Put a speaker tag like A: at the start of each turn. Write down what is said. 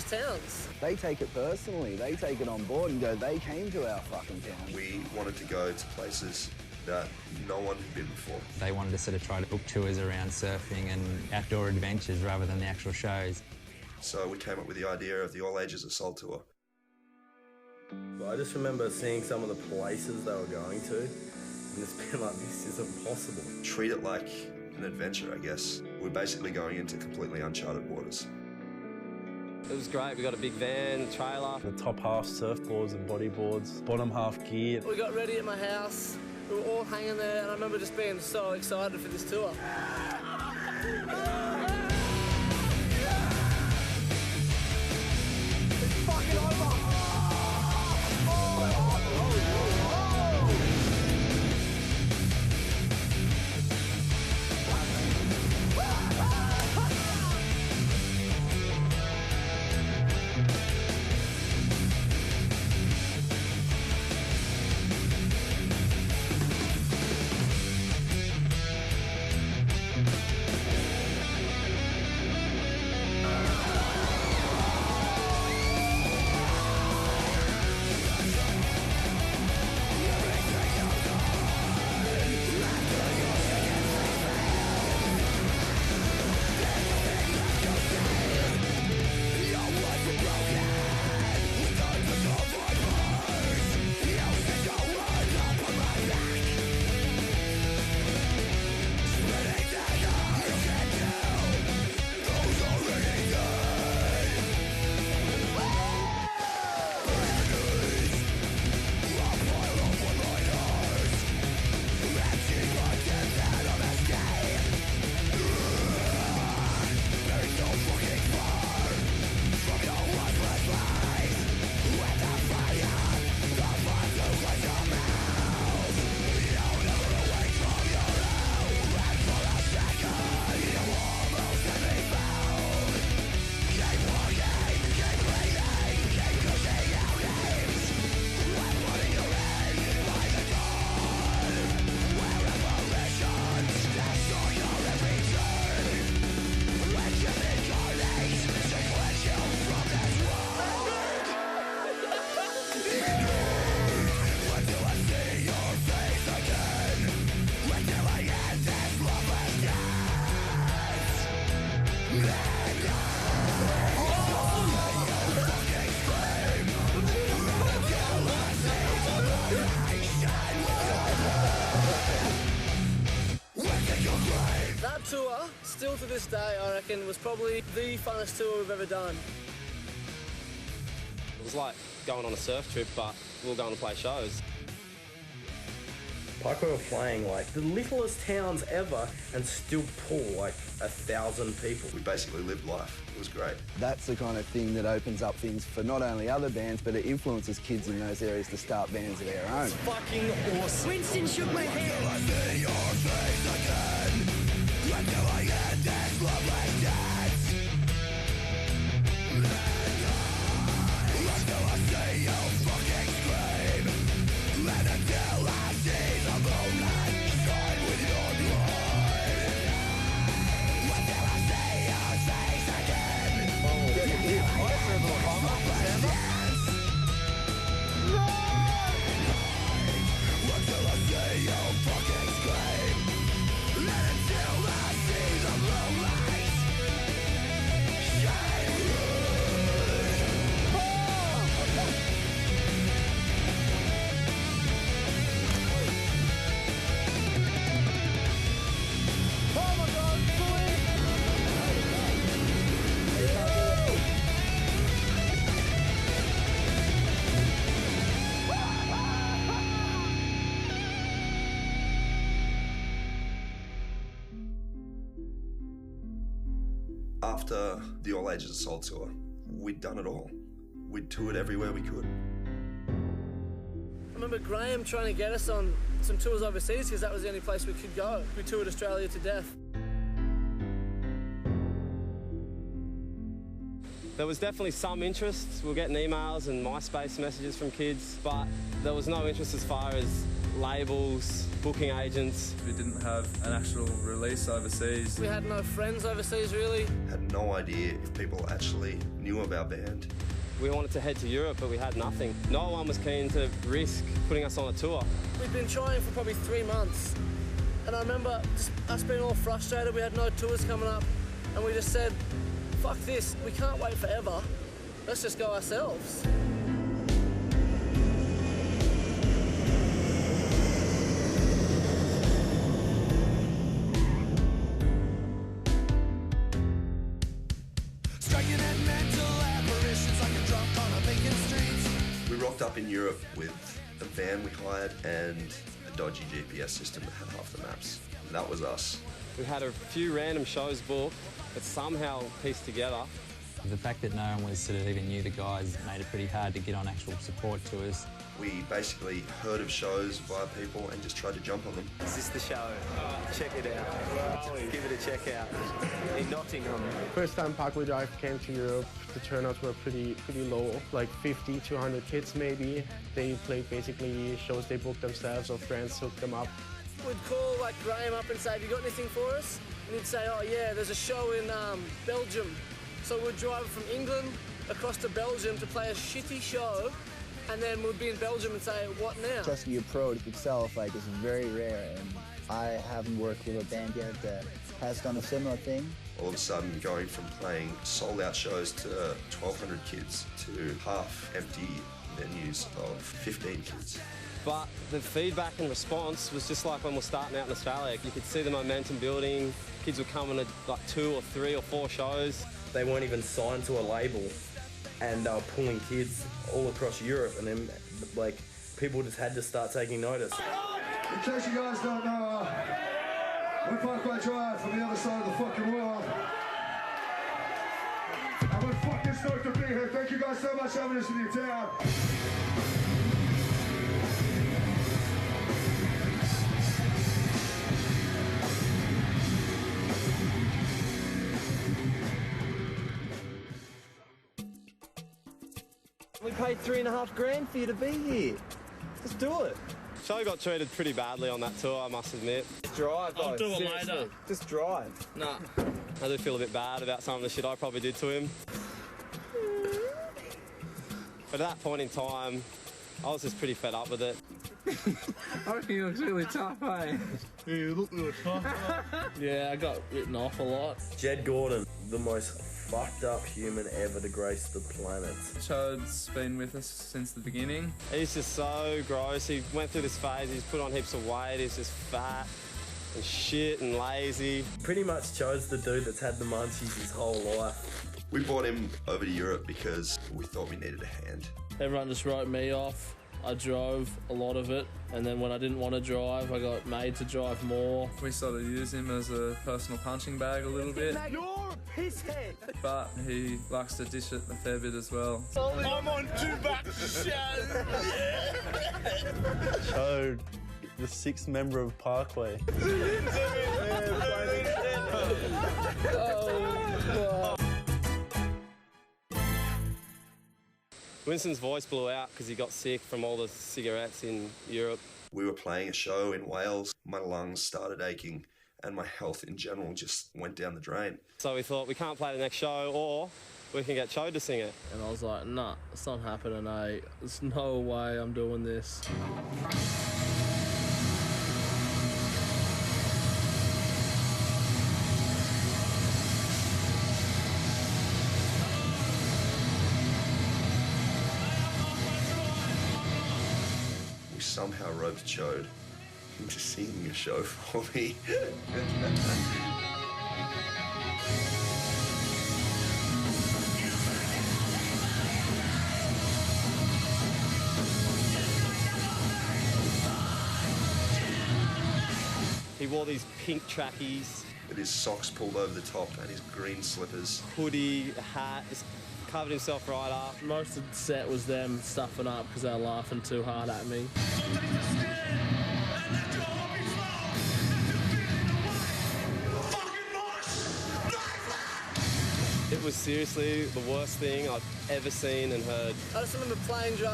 A: those towns.
B: They take it personally. They take it on board and go, they came to our fucking town.
C: We wanted to go to places that no one had been before.
D: They wanted to sort of try to book tours around surfing and outdoor adventures rather than the actual shows.
C: So we came up with the idea of the All Ages Assault Tour.
E: I just remember seeing some of the places they were going to, and it's been like, this isn't possible.
C: Treat it like an adventure, I guess. We're basically going into completely uncharted waters.
F: It was great. We got a big van, a trailer.
E: The top half surfboards and bodyboards, bottom half gear.
A: We got ready at my house. We were all hanging there, and I remember just being so excited for this tour.
B: It's fucking over!
A: That tour, still to this day, I reckon, was probably the funnest tour we've ever done.
F: It was like going on a surf trip, but we were going to play shows.
E: Parkway were playing like the littlest towns ever and still pull like 1,000 people.
C: We basically lived life. It was great.
B: That's the kind of thing that opens up things for not only other bands, but it influences kids in those areas to start bands of their own.
A: It's fucking awesome.
G: Winston shook my hand.
H: Until I see your face again, until I end this lovely dance. Until I see you fucking scream, and until I see the moonlight shine with your blood. Until I see your face again, until I end this lovely dance. Until I see you fucking scream, and until I see the moonlight shine through.
B: Oh my God,
C: After the All Ages Assault Tour, we'd done it all. We'd toured everywhere we could.
A: I remember Graham trying to get us on some tours overseas because that was the only place we could go. We toured Australia to death.
F: There was definitely some interest. We were getting emails and MySpace messages from kids, but there was no interest as far as labels, booking agents.
I: We didn't have an actual release overseas.
A: We had no friends overseas, really.
C: Had no idea if people actually knew knew of our band.
F: We wanted to head to Europe, but we had nothing. No one was keen to risk putting us on a tour.
A: We'd been trying for probably 3 months, and I remember just us being all frustrated. We had no tours coming up, and we just said, fuck this, we can't wait forever. Let's just go ourselves.
C: We rocked up in Europe with a van we hired and a dodgy GPS system that had half the maps. And that was us.
F: We had a few random shows booked, but somehow pieced together.
D: The fact that no one was sort of even knew the guys made it pretty hard to get on actual support tours.
C: We basically heard of shows via people and just tried to jump on them.
G: Is this the show? Check it out. Give it a check out. In Nottingham.
I: First time Parkway Drive came to Europe, the turnouts were pretty low, like 50 to 100 kids maybe. They played basically shows they booked themselves or friends hooked them up.
A: We'd call like Graham up and say, have you got anything for us? And he'd say, oh yeah, there's a show in Belgium. So we'd drive from England across to Belgium to play a shitty show, and then we'd be in Belgium and say, what now?
B: Just the approach itself is very rare, and I haven't worked with a band yet that has done a similar thing.
C: All of a sudden, going from playing sold-out shows to 1,200 kids to half-empty venues of 15 kids.
F: But the feedback and response was just like when we're starting out in Australia. You could see the momentum building. Kids were coming to like 2 or 3 or 4 shows.
E: They weren't even signed to a label, and they were pulling kids all across Europe, and then like people just had to start taking notice.
J: In case you guys don't know, we're Parkway Drive from the other side of the fucking world. And we're fucking stoked to be here. Thank you guys so much for having us in your town.
G: We paid $3.5 grand for you to be here. Just do it.
F: Show got treated pretty badly on that tour, I must admit.
G: Just drive, though.
A: I'll do it
G: Seriously.
A: later.
G: Just drive.
A: Nah.
F: I do feel a bit bad about some of the shit I probably did to him. But at that point in time, I was just pretty fed up with it.
A: I reckon he looks really tough, eh?
J: Yeah, you look really tough.
A: Yeah, I got written off a lot.
E: Jed Gordon, the most fucked up human ever to grace the planet.
K: Chad's been with us since the beginning.
F: He's just so gross. He went through this phase, he's put on heaps of weight, he's just fat and shit and lazy.
E: Pretty much chose the dude that's had the munchies his whole life.
C: We brought him over to Europe because we thought we needed a hand.
A: Everyone just wrote me off. I drove a lot of it, and then when I didn't want to drive, I got made to drive more.
K: We sort of use him as a personal punching bag a little bit.
G: You're a pisshead.
K: But he likes to dish it a fair bit as well.
J: I'm on 2 back show.
L: Chode, the 6th member of Parkway.
F: Winston's voice blew out because he got sick from all the cigarettes in Europe.
C: We were playing a show in Wales. My lungs started aching and my health in general just went down the drain.
F: So we thought, we can't play the next show, or we can get Chode to sing it.
A: And I was like, nah, it's not happening, eh? There's no way I'm doing this.
C: We somehow roped Chode into singing a show for me.
F: He wore these pink trackies,
C: With his socks pulled over the top and his green slippers.
F: hoodie, hat, just covered himself right up.
A: Most of the set was them stuffing up because they were laughing too hard at me.
F: It was seriously the worst thing I've ever seen and heard.
A: I just remember playing drums.